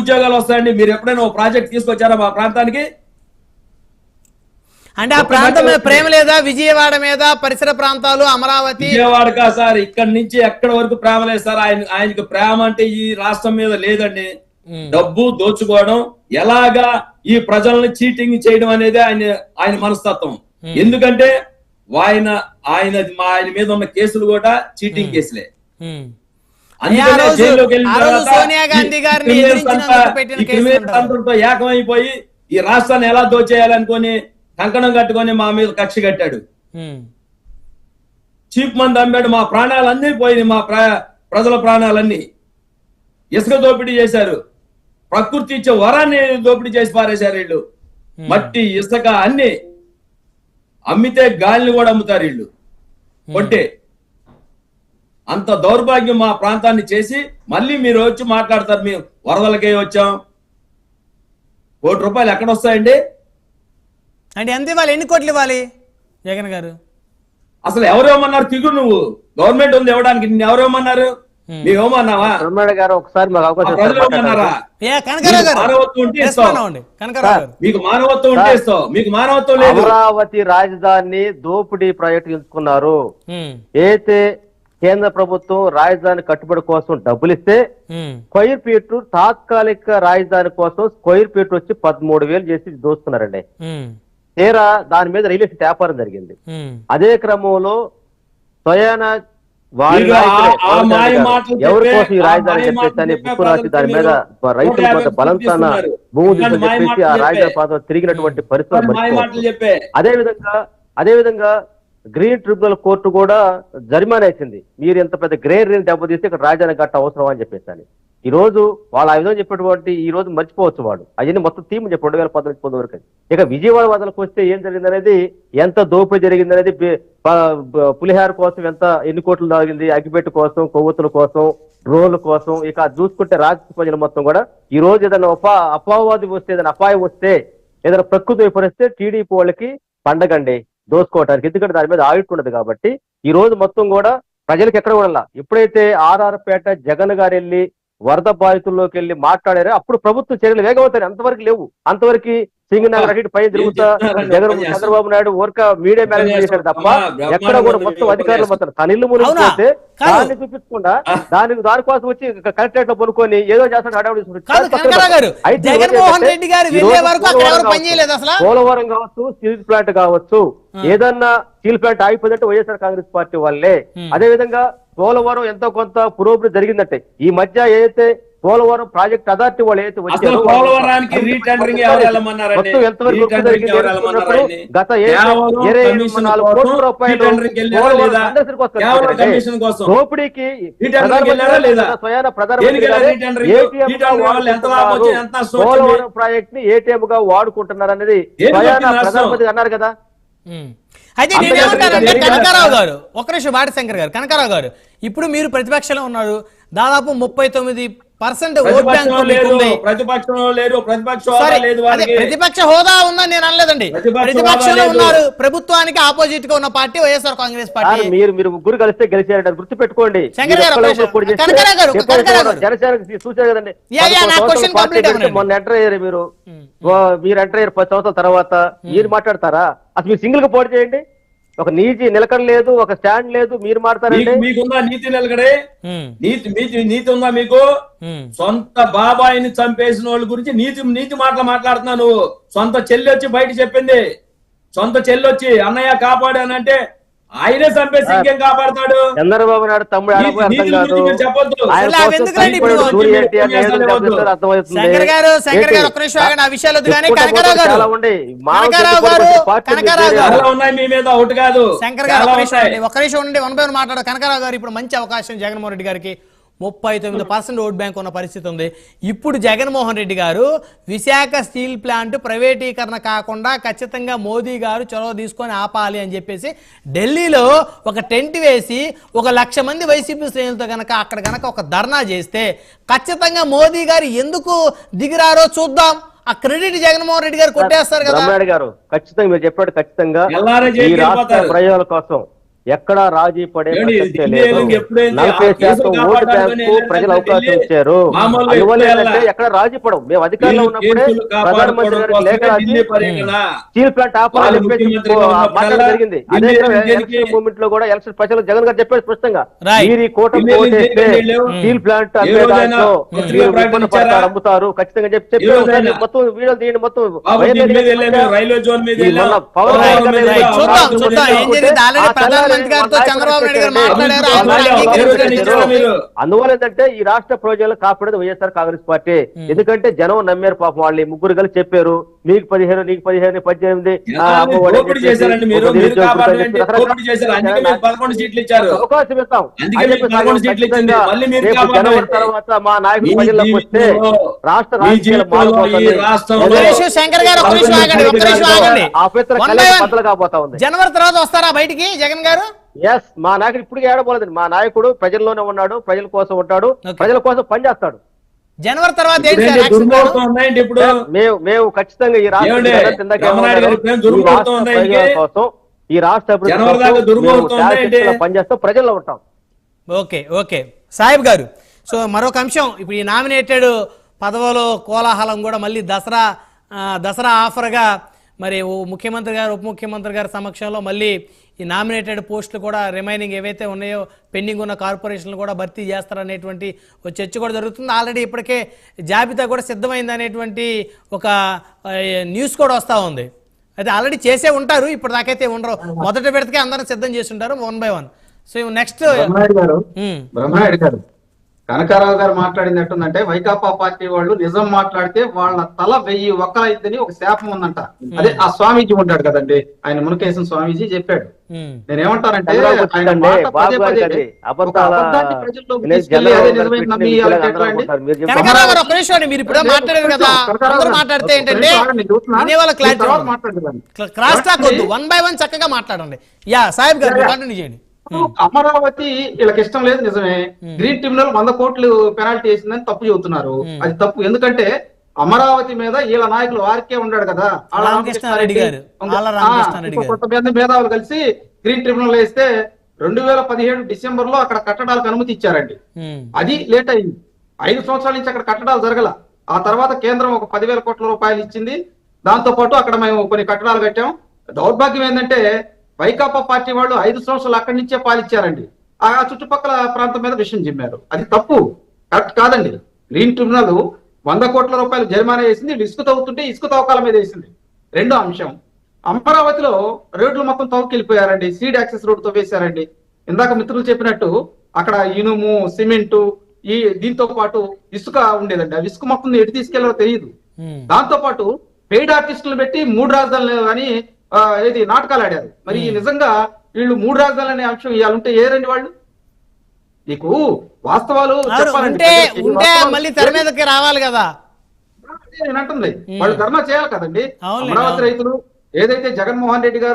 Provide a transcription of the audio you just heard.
ఉద్యోగాలు వస్తాయండి? మీరు ఎప్పుడైనా ఒక ప్రాజెక్ట్ తీసుకొచ్చారా మా ప్రాంతానికి? అంటే ఆ ప్రాంతం మీద ప్రేమ లేదా? విజయవాడ మీద పరిసర ప్రాంతాలు, అమరావతి. విజయవాడ కా సార్, ఇక్కడ నుంచి ఎక్కడ వరకు ప్రేమ లేదు సార్. ఆయనకి ప్రేమ అంటే ఈ రాష్ట్రం మీద లేదండి. డబ్బు దోచుకోవడం, ఎలాగా ఈ ప్రజల్ని చీటింగ్ చేయడం అనేది ఆయన మనస్తత్వం. ఎందుకంటే ఆయన మీద ఉన్న కేసులు కూడా చీటింగ్ కేసులే. సోనియా గాంధీ గారిని అందరితో ఏకమైపోయి ఈ రాష్ట్రాన్ని ఎలా దోచేయాలనుకొని కంకణం కట్టుకొని మా మీద కక్ష కట్టాడు. చీప్ మంది అమ్మాడు. మా ప్రాణాలన్నీ పోయినాయి, మా ప్రజల ప్రాణాలన్నీ. ఇసుక దోపిడీ చేశారు, ప్రకృతి ఇచ్చే వరాన్ని దోపిడీ చేసి పారేశారు వీళ్ళు. మట్టి, ఇసుక అన్ని అమ్మితే గాలిని కూడా అమ్ముతారు వీళ్ళు కొంటే. అంత దౌర్భాగ్యం మా ప్రాంతాన్ని చేసి మళ్ళీ మీరు వచ్చి మాట్లాడతారు మేము వరదలకే వచ్చాం. ₹1 ఎక్కడ వస్తాయండి? అంటే ఎంత ఇవ్వాలి? ఎన్ని కోట్లు ఇవ్వాలి జగన్ గారు? అసలు ఎవరేమన్నారు? తిగు నువ్వు, గవర్నమెంట్ ఉంది ఇవ్వడానికి. నిన్ను ఎవరేమన్నారు? మేమేమన్నావా? గారు ఒకసారి మాకు అవకాశం ప్రజలేమన్నారా? మానవత్వం ఉంటే ఇస్తావు, మీకు మానవత్వం ఉంటే ఇస్తావు, మీకు మానవత్వం లేదు. అమరావతి రాజధాని దోపిడీ ప్రాజెక్టు ఎంచుకున్నారు. అయితే కేంద్ర ప్రభుత్వం రాజధాని కట్టుబడి కోసం డబ్బులు ఇస్తే స్క్వైర్ ఫీట్ తాత్కాలిక రాజధాని కోసం స్క్వైర్ ఫీట్ వచ్చి 13,000 చేసి దోస్తున్నారండి. తీరా దాని మీద రియల్ ఎస్టేట్ వ్యాపారం జరిగింది. అదే క్రమంలో స్వయానా ఎవరి కోసం ఈ రాజధాని చెప్పేసి బుక్కు రాసి దాని మీద రైతుల కొంత బలంతాన భూమి చెప్పేసి ఆ రాజధాని ప్రాంతం తిరిగినటువంటి పరిస్థితులు. అదేవిధంగా గ్రీన్ ట్రిబ్యునల్ కోర్టు కూడా జరిమానా ఇచ్చింది. మీరు ఎంత పెద్ద గ్రేనరీని దెబ్బతీస్తే ఇక్కడ రాజధాని గట్ట అవసరం అని చెప్పేసి. ఈ రోజు వాళ్ళు ఆ విధంగా చెప్పేటువంటి ఈ రోజు మర్చిపోవచ్చు వాడు. అవన్నీ మొత్తం థీమ్ చెప్పి 2019 వరకు. ఇక విజయవాడ వదలకు వస్తే ఏం జరిగింది అనేది, ఎంత దోపిడీ జరిగింది అనేది, పులిహార కోసం ఎన్ని కోట్లు జరిగింది, అగ్గిపెట్టు కోసం, కొవ్వొత్తుల కోసం, డ్రోన్ల కోసం. ఇక చూసుకుంటే రాజకీయ ప్రజలు మొత్తం కూడా ఈ రోజు ఏదైనా అపవాది వస్తే, ఏదైనా అపాయం వస్తే, ఏదైనా ప్రకృతి వైపరిస్తే టీడీపీ వాళ్ళకి పండగండి దోసుకోవటానికి. ఎందుకంటే దాని మీద ఆడిట్ ఉండదు కాబట్టి ఈ రోజు మొత్తం కూడా ప్రజలకు ఎక్కడ కూడా ఎప్పుడైతే ఆర్ఆర్పేట జగన్ గారు వెళ్ళి వరద బాధితుల్లోకి వెళ్ళి మాట్లాడారో అప్పుడు ప్రభుత్వ చర్యలు వేగవుతాయి. అంతవరకు లేవు. అంతవరకు సింగనగర్ అటు పైన తిరుగుతా చంద్రబాబు నాయుడు ఊరక మీడియా మేనేజ్ చేశాడు తప్ప ఎక్కడ కూడా మొత్తం అధికారులు మొత్తం తన ఇల్లు మునిగిపోతే దాన్ని చూపించకుండా దానికోసం వచ్చి కలెక్టరేట్ లో పనుకొని ఏదో చేస్తాడు. పోలవరం కావచ్చు, స్టీల్ ప్లాంట్ కావచ్చు, ఏదన్నా స్టీల్ ప్లాంట్ ఆగిపోయిందంటే వైఎస్ఆర్ కాంగ్రెస్ పార్టీ వాళ్ళే. అదే విధంగా పోలవరం ఎంతో కొంత పురోగతి జరిగిందంటే ఈ మధ్య ఏదైతే పోలవరం ప్రాజెక్ట్ అథారిటీ వాళ్ళు ఏదైతే వచ్చారో గత 24 కోట్ల రూపాయలు దోపిడీకి స్వయాన పోలవరం ప్రాజెక్ట్ ని ఏటీఎం గా వాడుకుంటున్నారు అనేది స్వయాన ప్రధానమంత్రి అన్నారు కదా. అయితే నేనేమంటానంటే కనకారావు గారు, ఒక్క నిమిషం బాటశంకర్ గారు, కనకారావు గారు, ఇప్పుడు మీరు ప్రతిపక్షంలో ఉన్నారు. దాదాపు 39% ఓట్ బ్యాంక్ ప్రతిపక్ష హోదా ఉందని నేను అనలేదండి. ప్రతిపక్షంలో ఉన్నారు. ప్రభుత్వానికి ఆపోజిట్ గా ఉన్న పార్టీ వైఎస్ఆర్ కాంగ్రెస్ పార్టీ. మీరు ముగ్గురు కలిస్తే గెలిచారంటారు, గుర్తు పెట్టుకోండి. శంకర్ గారు, జనసేనకి చూసారు కదండి. మొన్న ఎంటర్ అయ్యారు మీరు 10 సంవత్సరాల తర్వాత మీరు మాట్లాడతారా? అసలు మీరు సింగిల్ గా పోటీ చేయండి. ఒక నీతి నిలకడ లేదు, ఒక స్టాండ్ లేదు, మీరు మాట్లాడారంటే. మీకుందా నీతి నిలకడే? నీతి ఉందా మీకు? సొంత బాబాయిని చంపేసిన వాళ్ళ గురించి నీతి మాటలు మాట్లాడుతున్నావు నువ్వు. సొంత చెల్లి వచ్చి బయట చెప్పింది, సొంత చెల్లి వచ్చి అన్నయ్య కాపాడానంటే ఆయనే చంపేసి ఇంకేం కాపాడతాడు? చంద్రబాబు నాయుడు తమ్ముడు చెప్పొద్దు. ఉన్నాయి మీ మీద, ఒకటి కాదు. శంకర్ గారు ఒక్క నిమిషం ఉండి 1 మాట్లాడు. కనకారావు గారు, ఇప్పుడు మంచి అవకాశం జగన్మోహన్ రెడ్డి గారికి. 39% ఓట్ బ్యాంక్ ఉన్న పరిస్థితి ఉంది. ఇప్పుడు జగన్మోహన్ రెడ్డి గారు విశాఖ స్టీల్ ప్లాంట్ ప్రైవేటీకరణ కాకుండా ఖచ్చితంగా మోదీ గారు చొరవ తీసుకొని ఆపాలి అని చెప్పేసి ఢిల్లీలో ఒక టెంట్ వేసి 1,00,000 మంది వైసీపీ శ్రేణులతో అక్కడ ఒక ధర్నా చేస్తే ఖచ్చితంగా మోదీ గారు ఎందుకు దిగిరారో చూద్దాం. ఆ క్రెడిట్ జగన్మోహన్ రెడ్డి గారు కొట్టేస్తారు కదా. గారు ఖచ్చితంగా మీరు చెప్పాడు. ఖచ్చితంగా ఈ రాష్ట్ర ప్రజల కోసం ఎక్కడ రాజీ పడే ఏమండి, ప్రసక్తే ఢిల్లీ లేదు. వెళ్ళి ఎప్పుడైంది 40% ఆ ఓటు కేసులు బ్యాంకు ప్రజలు అవకాశం ఢిల్లీ ఇచ్చారు. మామూలుగా అందువల్ల ఎప్పుడు ఏంటంటే ఎక్కడ రాజీ పడవు. మేము అధికారంలో ఉన్నప్పుడే కేసులు ప్రధానమంత్రి గారికి లేఖ కాపాడుకోవడం రాసి ఢిల్లీ పర్యటన. స్టీల్ ప్లాంట్ వాళ్ళు ఆపాలని చెప్పేసి ముఖ్యమంత్రిగా ఉన్నప్పుడల్లా మాట్లాడడం జరిగింది. అదే ఢిల్లీ ఎలక్షన్ మూవ్మెంట్ లో కూడా ఎలక్షన్ ప్రజలు జగన్ గారు చెప్పారు స్పష్టంగా, Right. మీరు ఈ కూటమి ఢిల్లీ ఓటేస్తే ఢిల్లీ స్టీల్ ప్లాంట్ ఏ రోజైనా పత్రికా ప్రకటన ఇచ్చారా? అమ్ముతారు ఖచ్చితంగా చెప్పి ఏ రోజైనా? మొత్తం వీడియో తీయండి మొత్తం బాబు దీని మీద వెళ్ళాము, రైల్వే జోన్ మీద వెళ్ళాము. పవన్ Right. కళ్యాణ్ గారు Right. చూద్దాం రాష్ట్రం చూద్దాం ఏం జరిగింది. ఆల్రెడీ ప్రధానమంత్రి గారితో చంద్రబాబు నాయుడు గారు మాట్లాడారు. ఆయన కూడా అంగీకరించారు. అందువల్ల ఏంటంటే ఈ రాష్ట్ర ప్రజలు కాపాడేది వైఎస్ఆర్ కాంగ్రెస్ పార్టీ. ఎందుకంటే జనం నమ్మారు పాపం. వాళ్ళు ఈ ముగ్గురు కలిసి చెప్పారు, మీకు 15, నీకు 15, 18 దోపిడీ చేశారండి మీరు కాపాడంటే దోపిడీ చేశారు. అందుకే మీకు 11 సీట్లు ఇచ్చారు. అవకాశం ఇస్తాం. అందుకే మీకు 11 సీట్లు ఇచ్చింది. మళ్ళీ మీరు రేపు కాపాడండి. జనవరి తర్వాత మా నాయకుడు మీ ప్రజల్లోకి వస్తే రాష్ట్ర మీ రాజకీయాలు జీవితంలో ఈ మారిపోతుంది. రాష్ట్రంలో ఒక్క నిమిషం శంకర్ గారు, ఒక్క నిమిషం ఆగండి, ఒక్క నిమిషం ఆగండి. ఆ పవిత్ర One by కళ్యాణ one. బద్దలు కాబోతా ఉంది. జనవరి తర్వాత వస్తారా బయటికి జగన్ గారు? ఎస్, మా నాయకుడు ఇప్పుడు ఏడబోలేదండి. మా నాయకుడు ప్రజల్లోనే ఉన్నాడు, ప్రజల కోసం ఉంటాడు, Okay. ప్రజల కోసం పనిచేస్తాడు. జనవరి తర్వాత ఏంటి ఇప్పుడేంటి సార్ యాక్షన్ దుర్మోహం ప్లాన్? ఉన్నాయండి ఇప్పుడు. మేము ఖచ్చితంగా ఈ రాష్ట్ర ఏమండి? ప్రజల కిందకే రామనాయుడు గారు ఇప్పుడు ఏం ఉన్నాడు. ఈ దుర్మోహం రాష్ట్ర ఉందా ప్రజల ఇంకే? కోసం, ఈ రాష్ట్ర అభివృద్ధి జనవరి దాకా కోసం దుర్మోహం మేము ఉందా ఏంటి? శాశ్వతంగా పనిచేస్తాం, ప్రజల్లో ఉంటాం. ఓకే ఓకే సాహిబ్ గారు, సో మరొక అంశం, ఇప్పుడు ఈ నామినేటెడ్ పదవులో కోలాహలం కూడా మళ్ళీ దసరా ఆఫర్గా మరి ముఖ్యమంత్రి గారు ఉప ముఖ్యమంత్రి గారి సమక్షంలో మళ్ళీ ఈ నామినేటెడ్ పోస్టులు కూడా రిమైనింగ్ ఏవైతే ఉన్నాయో పెండింగ్ ఉన్న కార్పొరేషన్లు కూడా భర్తీ చేస్తారనేటువంటి ఒక చర్చ కూడా జరుగుతుంది. ఆల్రెడీ ఇప్పటికే జాబితా కూడా సిద్ధమైంది అనేటువంటి ఒక న్యూస్ కూడా వస్తూ ఉంది. అయితే ఆల్రెడీ చేసే ఉంటారు, ఇప్పుడు నాకైతే ఉండరు. మొదటి విడతకే అందరం సిద్ధం చేసి ఉంటారు 1 by 1. సో నెక్స్ట్ బ్రహ్మనాయుడు గారు కనకారావు గారు మాట్లాడింది ఎట్టుందంటే, వైకాపా పార్టీ వాళ్ళు నిజం మాట్లాడితే వాళ్ళ తల 1000 ఒక్కలైద్దని ఒక శాపం ఉందంట. అదే ఆ స్వామీజీ ఉంటాడు కదండి, ఆయన మునకేసిన స్వామీజీ చెప్పాడు. నేనేమంటానంటే ఆయన మాట పదే పదే ఒక అబద్ధాన్ని ప్రజల్లోకి తీసుకెళ్లి అదే నిజమైన నమ్మి వాళ్ళకి ఎట్లా అండి? కనకారావు గారు, ఒక్క నిమిషం అండి, మీరు ఇప్పుడు మాట్లాడారు కదా, అందరూ మాట్లాడితే ఏంటంటే వినేవాళ్ళ క్లారిటీ క్రాస్ టాక్ వద్దు, 1 by 1 చక్కగా మాట్లాడండి. యా సాహిబ్ గారు కంటిన్యూ చేయండి. అమరావతి వీళ్ళకి ఇష్టం లేదు నిజమే. గ్రీన్ ట్రిబ్యునల్ 100 కోట్లు పెనాల్టీ వేసిందని తప్పు చెబుతున్నారు. అది తప్పు. ఎందుకంటే అమరావతి మీద వీళ్ళ నాయకులు వారికే ఉన్నాడు కదా, రామకృష్ణారెడ్డి గారు, కొంతమంది మేధావులు కలిసి గ్రీన్ ట్రిబ్యునల్ వేస్తే 2017 డిసెంబర్ లో అక్కడ కట్టడాలకు అనుమతి ఇచ్చారండి. అది లేట్ అయింది. 5 సంవత్సరాల నుంచి అక్కడ కట్టడాలు జరగల. ఆ తర్వాత కేంద్రం ఒక 10,000 కోట్ల రూపాయలు ఇచ్చింది. దాంతో పాటు అక్కడ మేము కొన్ని కట్టడాలు కట్టాం. దౌర్భాగ్యం ఏంటంటే వైకాపా పార్టీ వాళ్ళు 5 సంవత్సరాలు అక్కడి నుంచే పాలిచ్చారండి. ఆ చుట్టుపక్కల ప్రాంతం మీద విషయం చెప్పారు. అది తప్పు, కరెక్ట్ కాదండి. గ్రీన్ ట్రిబ్యునల్ 100 కోట్ల రూపాయలు జరిమానా వేసింది, ఇసుక తవ్వుతుంటే ఇసుక తవ్వకాల మీద వేసింది. రెండో అంశం, అమరావతిలో రోడ్లు మొత్తం తవ్వుకెళ్ళిపోయారండి, సీడ్ యాక్సెస్ రోడ్డు తవ్వేశారండి. ఇందాక మిత్రులు చెప్పినట్టు అక్కడ ఇనుము, సిమెంటు, ఈ దీంతో పాటు ఇసుక ఉండేదండి. ఆ ఇసుక మొత్తం ఎటు తీసుకెళ్లారో తెలియదు. దాంతో పాటు పెయిడ్ ఆర్టిస్టులు పెట్టి 3 రాజధానులు అని ఏది నాటకాలు ఆడారు. మరి నిజంగా వీళ్ళు 3 రాజధానులు అనే అంశం ఇవ్వాలంటే ఏరండి వాళ్ళు? నీకు వాస్తవాలు ఉంటే మళ్ళీ తెర మీదకి రావాలి కదా. నేను అంటుంది వాళ్ళు ధర్నా చేయాలి కదండి. అమరావతి రైతులు ఏదైతే జగన్మోహన్ రెడ్డి గారు